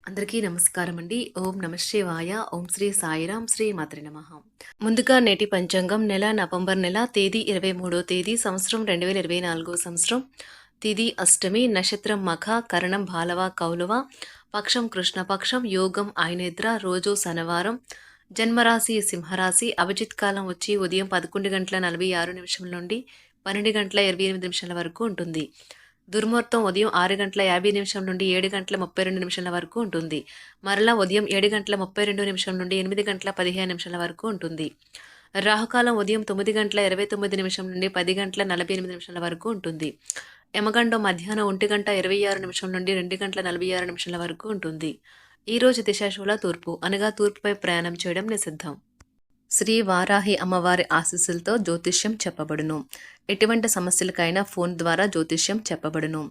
అందరికీ నమస్కారం అండి. ఓం నమః శివాయ. ఓం శ్రీ సాయిరాం. శ్రీ మాత్రే నమః. ముందుగా నేటి పంచాంగం నెల నవంబర్ నెల తేదీ 23వ తేదీ సంవత్సరం 2024 సంవత్సరం. తిథి అష్టమి, నక్షత్రం మఖ, కరణం బాలవ కౌలవ, పక్షం కృష్ణపక్షం, యోగం ఆయనేద్ర, రోజు శనివారం, జన్మరాశి సింహరాశి, అభిజిత్ కాలం వచ్చి ఉదయం 11:46 నుండి 12:28 వరకు ఉంటుంది. దుర్ముహూర్తం ఉదయం 6:50 నుండి 7:32 వరకు ఉంటుంది. మరలా ఉదయం 7:32 నుండి 8:15 వరకు ఉంటుంది. రాహుకాలం ఉదయం 9:29 నుండి 10:48 వరకు ఉంటుంది. యమగండం మధ్యాహ్నం 1:26 నుండి 2:46 వరకు ఉంటుంది. ఈరోజు దిశాశూల తూర్పు అనగా తూర్పుపై ప్రయాణం చేయడం నిషిద్ధం. శ్రీ వారాహి అమ్మవారి ఆశీస్సులతో జ్యోతిష్యం చెప్పబడును. ఎటువంటి సమస్యలకైనా ఫోన్ ద్వారా జ్యోతిష్యం చెప్పబడును.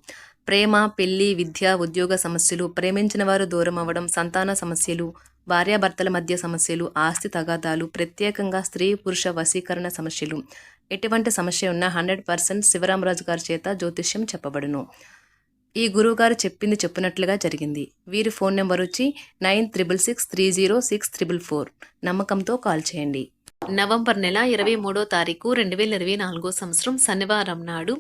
ప్రేమ, పెళ్లి, విద్య, ఉద్యోగ సమస్యలు, ప్రేమించిన వారు దూరం అవ్వడం, సంతాన సమస్యలు, భార్యాభర్తల మధ్య సమస్యలు, ఆస్తి తగాదాలు, ప్రత్యేకంగా స్త్రీ పురుష వశీకరణ సమస్యలు, ఎటువంటి సమస్య ఉన్నా 100% శివరామరాజు గారి చేత జ్యోతిష్యం చెప్పబడును. ఈ గురువుగారు చెప్పింది చెప్పినట్లుగా జరిగింది. వీరి ఫోన్ నెంబర్ వచ్చి 9663064444. నమ్మకంతో కాల్ చేయండి. నవంబర్ నెల 23వ తారీఖు 2024 సంవత్సరం శనివారం నాడు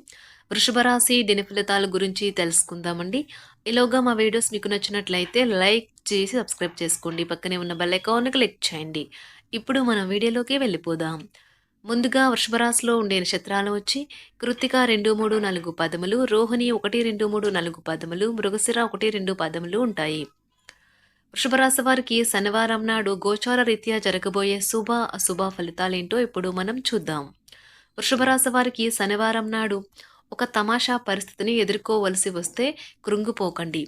వృషభ రాశి దిన ఫలితాల గురించి తెలుసుకుందామండి. ఈలోగా మా వీడియోస్ మీకు నచ్చినట్లయితే లైక్ చేసి సబ్స్క్రైబ్ చేసుకోండి. పక్కనే ఉన్న బెల్ ఐకాన్ క్లిక్ చేయండి. ఇప్పుడు మనం వీడియోలోకి వెళ్ళిపోదాం. ముందుగా వృషభ రాశిలో ఉండే నక్షత్రాలు వచ్చి కృత్తిక 2, 3, 4 పదములు, రోహిణి 1, 2, 3, 4 పదములు, మృగశిర 1, 2 పదములు ఉంటాయి. వృషభ రాశి వారికి శనివారం నాడు గోచార రీత్యా జరగబోయే శుభ అశుభ ఫలితాలేంటో ఇప్పుడు మనం చూద్దాం. వృషభ రాశి వారికి శనివారం నాడు ఒక తమాషా పరిస్థితిని ఎదుర్కోవలసి వస్తే కృంగిపోకండి.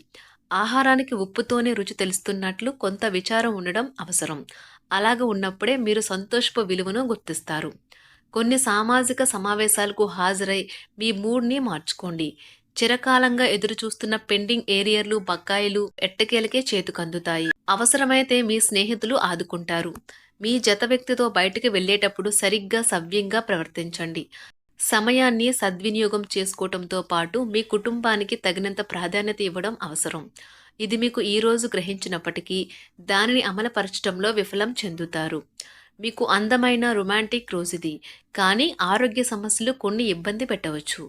ఆహారానికి ఉప్పుతోనే రుచి తెలుస్తున్నట్లు కొంత విచారం ఉండడం అవసరం. అలాగ ఉన్నప్పుడే మీరు సంతోషపు విలువను గుర్తిస్తారు. కొన్ని సామాజిక సమావేశాలకు హాజరై మీ మూడ్ని మార్చుకోండి. చిరకాలంగా ఎదురు చూస్తున్న పెండింగ్ ఏరియర్లు, బకాయిలు ఎట్టకేలకే చేతుకందుతాయి. అవసరమైతే మీ స్నేహితులు ఆదుకుంటారు. మీ జత వ్యక్తితో బయటికి వెళ్ళేటప్పుడు సరిగ్గా సవ్యంగా ప్రవర్తించండి. సమయాన్ని సద్వినియోగం చేసుకోవటంతో పాటు మీ కుటుంబానికి తగినంత ప్రాధాన్యత ఇవ్వడం అవసరం. ఇది మీకు ఈరోజు గ్రహించినప్పటికీ దానిని అమలుపరచడంలో విఫలం చెందుతారు. మీకు అందమైన రొమాంటిక్ రోజుది, కానీ ఆరోగ్య సమస్యలు కొన్ని ఇబ్బంది పెట్టవచ్చు.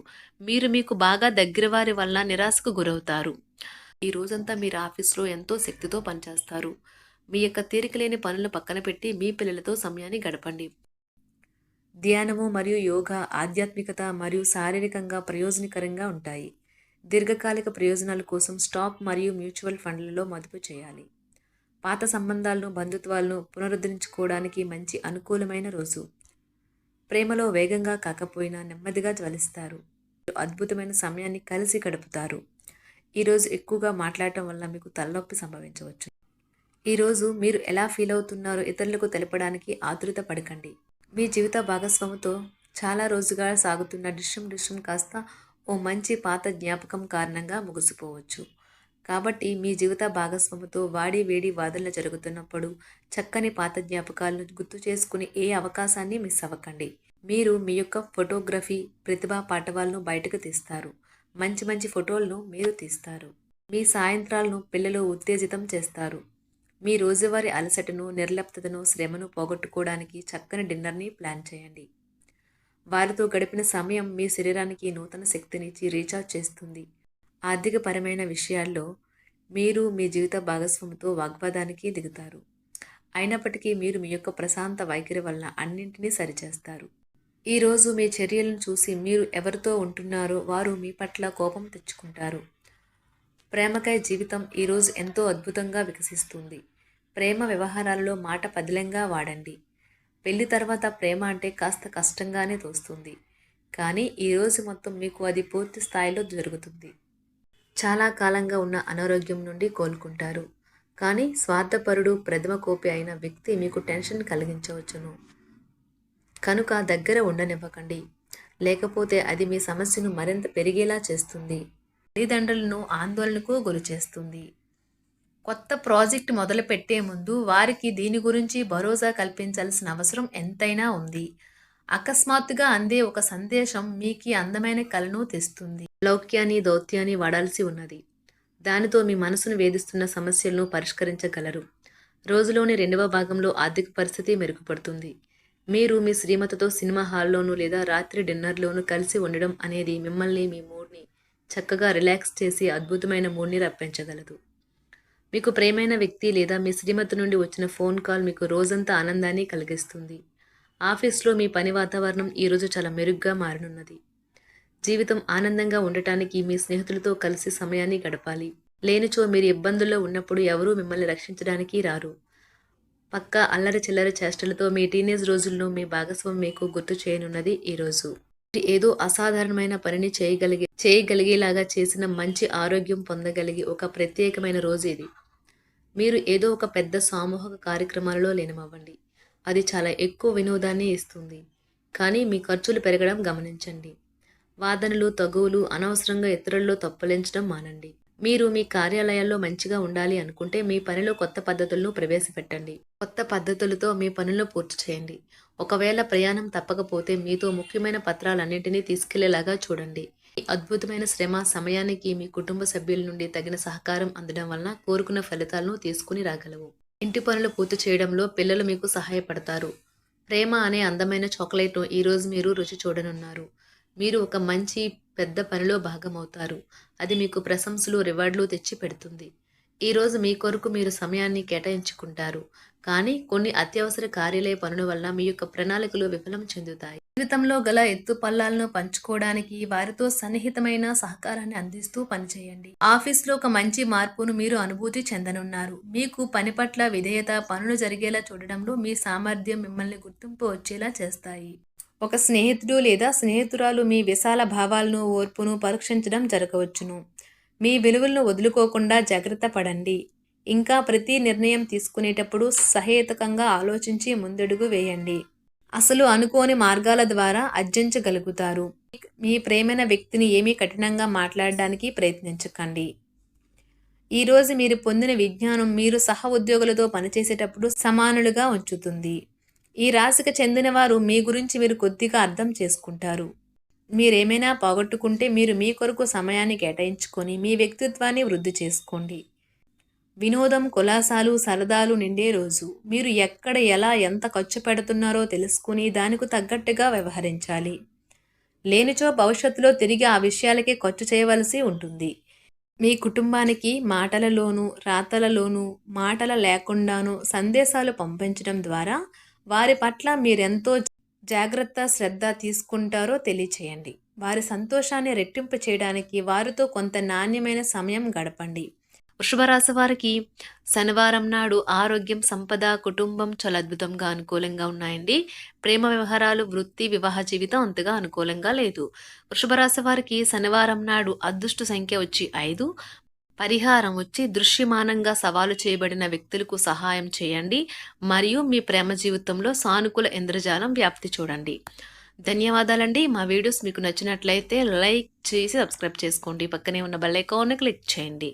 మీరు మీకు బాగా దగ్గర వారి వల్ల నిరాశకు గురవుతారు. ఈ రోజంతా మీరు ఆఫీస్లో ఎంతో శక్తితో పనిచేస్తారు. మీ యొక్క తీరికలేని పనులు పక్కన పెట్టి మీ పిల్లలతో సమయాన్ని గడపండి. ధ్యానము మరియు యోగా ఆధ్యాత్మికత మరియు శారీరకంగా ప్రయోజనకరంగా ఉంటాయి. దీర్ఘకాలిక ప్రయోజనాల కోసం స్టాక్ మరియు మ్యూచువల్ ఫండ్లలో మదుపు చేయాలి. పాత సంబంధాలను, బంధుత్వాలను పునరుద్ధరించుకోవడానికి మంచి అనుకూలమైన రోజు. ప్రేమలో వేగంగా కాకపోయినా నెమ్మదిగా జ్వలిస్తారు. అద్భుతమైన సమయాన్ని కలిసి గడుపుతారు. ఈరోజు ఎక్కువగా మాట్లాడటం వల్ల మీకు తలనొప్పి సంభవించవచ్చు. ఈరోజు మీరు ఎలా ఫీల్ అవుతున్నారో ఇతరులకు తెలపడానికి ఆతురత పడకండి. మీ జీవిత భాగస్వామితో చాలా రోజుగా సాగుతున్న డిస్కషన్ కాస్త ఓ మంచి పాత జ్ఞాపకం కారణంగా ముగిసిపోవచ్చు. కాబట్టి మీ జీవిత భాగస్వామితో వాడి వేడి వాదనలు జరుగుతున్నప్పుడు చక్కని పాత జ్ఞాపకాలను గుర్తు చేసుకుని ఏ అవకాశాన్ని మిస్ అవ్వకండి. మీరు మీ యొక్క ఫోటోగ్రఫీ ప్రతిభా పాటవాలను బయటకు తీస్తారు. మంచి మంచి ఫోటోలను మీరు తీస్తారు. మీ సాయంత్రాలను పిల్లలు ఉత్తేజితం చేస్తారు. మీ రోజువారీ అలసటను, నిర్లిప్తతను, శ్రమను పోగొట్టుకోవడానికి చక్కని డిన్నర్ని ప్లాన్ చేయండి. వారితో గడిపిన సమయం మీ శరీరానికి నూతన శక్తినిచ్చి రీఛార్జ్ చేస్తుంది. ఆర్థికపరమైన విషయాల్లో మీరు మీ జీవిత భాగస్వామితో వాగ్వాదానికి దిగుతారు. అయినప్పటికీ మీరు మీ యొక్క ప్రశాంత వైఖరి వలన అన్నింటినీ సరిచేస్తారు. ఈరోజు మీ చర్యలను చూసి మీరు ఎవరితో ఉంటున్నారో వారు మీ పట్ల కోపం తెచ్చుకుంటారు. ప్రేమకై జీవితం ఈరోజు ఎంతో అద్భుతంగా వికసిస్తుంది. ప్రేమ వ్యవహారాలలో మాట పదిలంగా వాడండి. పెళ్లి తర్వాత ప్రేమ అంటే కాస్త కష్టంగానే తోస్తుంది, కానీ ఈరోజు మొత్తం మీకు అది పూర్తి స్థాయిలో జరుగుతుంది. చాలా కాలంగా ఉన్న అనారోగ్యం నుండి కోలుకుంటారు, కానీ స్వార్థపరుడు, ప్రథమ కోపి అయిన వ్యక్తి మీకు టెన్షన్ కలిగించవచ్చును. కనుక దగ్గర ఉండనివ్వకండి, లేకపోతే అది మీ సమస్యను మరింత పెరిగేలా చేస్తుంది. తల్లిదండ్రులను ఆందోళనకు గురిచేస్తుంది. కొత్త ప్రాజెక్ట్ మొదలు పెట్టే ముందు వారికి దీని గురించి భరోసా కల్పించాల్సిన అవసరం ఎంతైనా ఉంది. అకస్మాత్తుగా అందే ఒక సందేశం మీకు అందమైన కలను తెస్తుంది. లౌక్యాన్ని, దౌత్యాన్ని వాడాల్సి ఉన్నది. దానితో మీ మనసును వేధిస్తున్న సమస్యలను పరిష్కరించగలరు. రోజులోని రెండవ భాగంలో ఆర్థిక పరిస్థితి మెరుగుపడుతుంది. మీరు మీ శ్రీమతితో సినిమా హాల్లోనూ లేదా రాత్రి డిన్నర్లోనూ కలిసి ఉండడం అనేది మిమ్మల్ని మీ మూడ్ని చక్కగా రిలాక్స్ చేసి అద్భుతమైన మూడ్ని రప్పించగలదు. మీకు ప్రియమైన వ్యక్తి లేదా మీ శ్రీమతి నుండి వచ్చిన ఫోన్ కాల్ మీకు రోజంతా ఆనందాన్ని కలిగిస్తుంది. ఆఫీస్లో మీ పని వాతావరణం ఈరోజు చాలా మెరుగ్గా మారనున్నది. జీవితం ఆనందంగా ఉండటానికి మీ స్నేహితులతో కలిసి సమయాన్ని గడపాలి. లేనిచో మీరు ఇబ్బందుల్లో ఉన్నప్పుడు ఎవరూ మిమ్మల్ని రక్షించడానికి రారు. పక్కా అల్లరి చిల్లరి చేష్టలతో మీ టీనేజ్ రోజుల్లో మీ భాగస్వామి మీకు గుర్తు చేయనున్నది ఈరోజు. ఏదో అసాధారణమైన పనిని చేయగలిగేలాగా చేసిన మంచి ఆరోగ్యం పొందగలిగి ఒక ప్రత్యేకమైన రోజు ఇది. మీరు ఏదో ఒక పెద్ద సామూహిక కార్యక్రమాలలో లీనమవ్వండి. అది చాలా ఎక్కువ వినోదాన్ని ఇస్తుంది. కానీ మీ ఖర్చులు పెరగడం గమనించండి. వాదనలు తగువులు అనవసరంగా ఇతరుల్లో తప్పులించడం మానండి. మీరు మీ కార్యాలయాల్లో మంచిగా ఉండాలి అనుకుంటే మీ పనిలో కొత్త పద్ధతులను ప్రవేశపెట్టండి. కొత్త పద్ధతులతో మీ పనులను పూర్తి చేయండి. ఒకవేళ ప్రయాణం తప్పకపోతే మీతో ముఖ్యమైన పత్రాలన్నింటినీ తీసుకెళ్లేలాగా చూడండి. ఈ అద్భుతమైన శ్రమ సమయానికి మీ కుటుంబ సభ్యుల నుండి తగిన సహకారం అందడం వలన కోరుకున్న ఫలితాలను తీసుకుని రాగలవు. ఇంటి పనులు పూర్తి చేయడంలో పిల్లలు మీకు సహాయపడతారు. ప్రేమ అనే అందమైన చాక్లెట్ను ఈరోజు మీరు రుచి చూడనున్నారు. మీరు ఒక మంచి పెద్ద పనిలో భాగమవుతారు. అది మీకు ప్రశంసలు రివార్డులు తెచ్చి పెడుతుంది. ఈరోజు మీ కొరకు మీరు సమయాన్ని కేటాయించుకుంటారు. కానీ కొన్ని అత్యవసర కార్యాలయ పనుల వల్ల మీ యొక్క ప్రణాళికలు విఫలం చెందుతాయి. జీవితంలో గల ఎత్తు పల్లాలను పంచుకోవడానికి వారితో సన్నిహితమైన సహకారాన్ని అందిస్తూ పనిచేయండి. ఆఫీస్లో ఒక మంచి మార్పును మీరు అనుభూతి చెందనున్నారు. మీకు పని పట్ల విధేయత, పనులు జరిగేలా చూడడంలో మీ సామర్థ్యం మిమ్మల్ని గుర్తింపు వచ్చేలా చేస్తాయి. ఒక స్నేహితుడు లేదా స్నేహితురాలు మీ విశాల భావాలను, ఓర్పును పరీక్షించడం జరగవచ్చును. మీ విలువలను వదులుకోకుండా జాగ్రత్త పడండి. ఇంకా ప్రతి నిర్ణయం తీసుకునేటప్పుడు సహేతుకంగా ఆలోచించి ముందడుగు వేయండి. అసలు అనుకోని మార్గాల ద్వారా అర్జించగలుగుతారు. మీ ప్రేమైన వ్యక్తిని ఏమీ కఠినంగా మాట్లాడడానికి ప్రయత్నించకండి. ఈరోజు మీరు పొందిన విజ్ఞానం మీరు సహ ఉద్యోగులతో పనిచేసేటప్పుడు సమానులుగా ఉంచుతుంది. ఈ రాశికి చెందిన వారు మీ గురించి మీరు కొద్దిగా అర్థం చేసుకుంటారు. మీరేమైనా పోగొట్టుకుంటే మీరు మీ కొరకు సమయాన్ని కేటాయించుకొని మీ వ్యక్తిత్వాన్ని వృద్ధి చేసుకోండి. వినోదం, కులాసాలు, సరదాలు నిండే రోజు. మీరు ఎక్కడ, ఎలా, ఎంత ఖర్చు పెడుతున్నారో తెలుసుకుని దానికి తగ్గట్టుగా వ్యవహరించాలి. లేనిచో భవిష్యత్తులో తిరిగి ఆ విషయాలకే ఖర్చు చేయవలసి ఉంటుంది. మీ కుటుంబానికి మాటలలోనూ రాతలలోనూ మాటల లేకుండానూ సందేశాలు పంపించడం ద్వారా వారి పట్ల మీరెంతో జాగ్రత్త, శ్రద్ధ తీసుకుంటారో తెలియచేయండి. వారి సంతోషాన్ని రెట్టింపు చేయడానికి వారితో కొంత నాణ్యమైన సమయం గడపండి. వృషభరాశి వారికి శనివారం నాడు ఆరోగ్యం, సంపద, కుటుంబం చాలా అద్భుతంగా అనుకూలంగా ఉన్నాయండి. ప్రేమ వ్యవహారాలు, వృత్తి, వివాహ జీవితం అంతగా అనుకూలంగా లేదు. వృషభరాశి వారికి శనివారం నాడు అదృష్ట సంఖ్య వచ్చి 5. పరిహారం వచ్చి దృశ్యమానంగా సవాలు చేయబడిన వ్యక్తులకు సహాయం చేయండి మరియు మీ ప్రేమ జీవితంలో సానుకూల ఇంద్రజాలం వ్యాప్తి చూడండి. ధన్యవాదాలండి. మా వీడియోస్ మీకు నచ్చినట్లయితే లైక్ చేసి సబ్స్క్రైబ్ చేసుకోండి. పక్కనే ఉన్న బెల్ ఐకాన్ని క్లిక్ చేయండి.